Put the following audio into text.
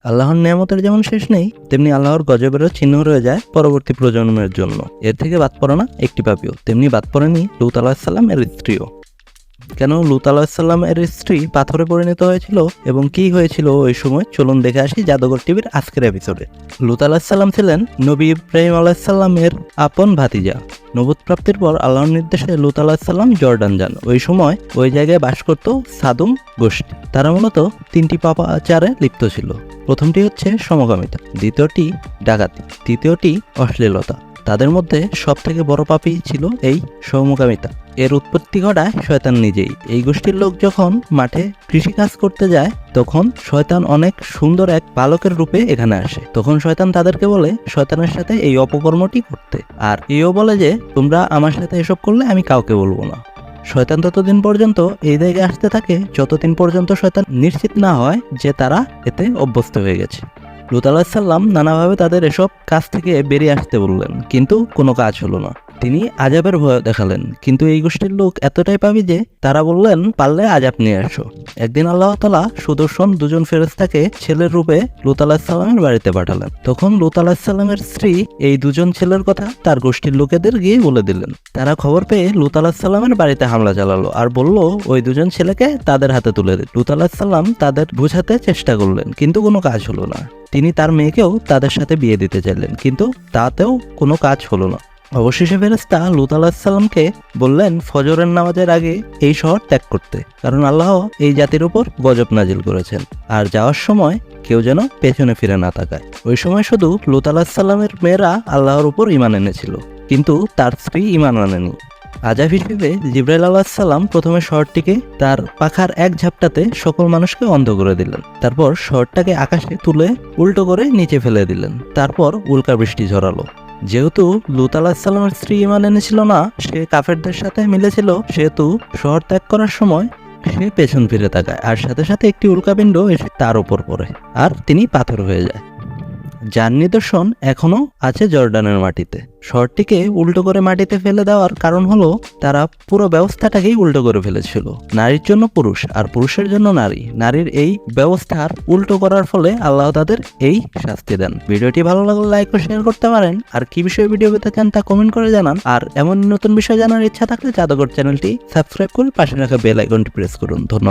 আল্লাহর নিয়ামতের যেমন শেষ নেই, তেমনি আল্লাহর গজবেরও চিহ্ন রয়ে যায় পরবর্তী প্রজন্মের জন্য। এর থেকে বাদ পড়ে না একটি পাপীও, তেমনি বাদ পড়েনি লূত আলাইহিসসালাম এর স্ত্রীও। কেন লূত আলাইহিসসালাম এর স্ত্রী পাথরে পরিণত হয়েছিল এবং কি হয়েছিল ওই সময়, চলুন দেখে আসি জাদুঘর টিভির আজকের এপিসোডে। লূত আলাইহিসসালাম ছিলেন নবী ইব্রাহিম আলাইহিসসালামের আপন ভাতিজা। নবুত প্রাপ্তির পর আল্লাহর নির্দেশে লূত আলাইহিসসালাম জর্ডান যান। ওই সময় ওই জায়গায় বাস করত সাদুম গোষ্ঠী। তারা মূলত তিনটি পাপাচারে লিপ্ত ছিল। প্রথমটি হচ্ছে সমকামিতা, দ্বিতীয়টি ডাকাতি, তৃতীয়টি অশ্লীলতা। তাদের মধ্যে সবথেকে বড় পাপী ছিল এই সমকামিতা। এর উৎপত্তি ঘটায় শয়তান নিজেই। এই গোষ্ঠীর লোক যখন মাঠে কৃষিকাজ করতে যায়, তখন শয়তান অনেক সুন্দর এক বালকের রূপে এখানে আসে। তখন শয়তান তাদেরকে বলে শয়তানের সাথে এই অপকর্মটি করতে, আর এও বলে যে তোমরা আমার সাথে এসব করলে আমি কাউকে বলবো না। শয়তান ততদিন পর্যন্ত এই জায়গায় আসতে থাকে যতদিন পর্যন্ত শয়তান নিশ্চিত না হয় যে তারা এতে অভ্যস্ত হয়ে গেছে। লূত আলাইহিসসালাম নানাভাবে তাদের এসব কাজ থেকে বেরিয়ে আসতে বললেন, কিন্তু কোনো কাজ হলো না। তিনি আযাবের ভয় দেখালেন, কিন্তু এই গোষ্ঠীর লোক এতটাই পাবি যে তারা বললেন পারলে আযাব নিয়ে আসো। একদিন আল্লাহ তাআলা সুদর্শন দুজন ফেরেশতাকে ছেলের রূপে লূত আলাইহিসসালামের বাড়িতে পাঠালেন। তখন লূত আলাইহিসসালামের স্ত্রী এই দুজন ছেলের কথা তার গোষ্ঠীর লোকেদের গিয়ে বলে দিলেন। তারা খবর পেয়ে লূত আলাইহিসসালামের বাড়িতে হামলা চালালো আর বলল ওই দুজন ছেলেকে তাদের হাতে তুলে দিন। লূত আলাইহিসসালাম তাদের বোঝাতে চেষ্টা করলেন, কিন্তু কোনো কাজ হলো না। তিনি তার মেয়েকেও তাদের সাথে বিয়ে দিতে চাইলেন, কিন্তু তাতেও কোনো কাজ হলো না। অবশেষে ফেরেশতা লূত আলাইহিসসালামকে বললেন ফজরের নামাজের আগে এই শহর ত্যাগ করতে, কারণ আল্লাহ এই জাতির উপর গজব নাজিল করেছেন। আর যাওয়ার সময় কেউ যেন পেছনে ফিরে না তাকায়। ওই সময় শুধু লূত আলাইহিসসালামের মেয়েরা আল্লাহর উপর ঈমান এনেছিল, কিন্তু তার স্ত্রী ঈমান আনেনি। আযাব হিসেবে জিবরাইল আলাইহিসসালাম প্রথমে শহরটিকে তার পাখার এক ঝাপটাতে সকল মানুষকে অন্ধ করে দিলেন। তারপর শহরটাকে আকাশে তুলে উল্টো করে নিচে ফেলে দিলেন। তারপর উল্কা বৃষ্টি ঝরালো। যেহেতু লূত আলাইহিসসালামের স্ত্রী ঈমান এনেছিল না, সে কাফেরদের সাথে মিলেছিল, সেহেতু শহর ত্যাগ করার সময় সে পেছন ফিরে তাকায়, আর সাথে সাথে একটি উল্কাপিণ্ড এসে তার উপর পড়ে, আর তিনি পাথর হয়ে যায়। যার নিদর্শন এখনো আছে জর্ডানের মাটিতে। শহরটিকে উল্টো করে মাটিতে ফেলে দেওয়ার কারণ হলো তারা পুরো ব্যবস্থাটাকেই উল্টো করে ফেলেছিল। নারীর জন্য পুরুষ আর পুরুষের জন্য নারী। নারীর এই ব্যবস্থার উল্টো করার ফলে আল্লাহ তাদের এই শাস্তি দেন। ভিডিওটি ভালো লাগলে লাইক ও শেয়ার করতে পারেন। আর কি বিষয়ে ভিডিও পেতে চান তা কমেন্ট করে জানান। আর এমন নতুন বিষয় জানার ইচ্ছা থাকলে জাদুঘর চ্যানেলটি সাবস্ক্রাইব করে পাশে রাখা বেল আইকনটি প্রেস করুন। ধন্যবাদ।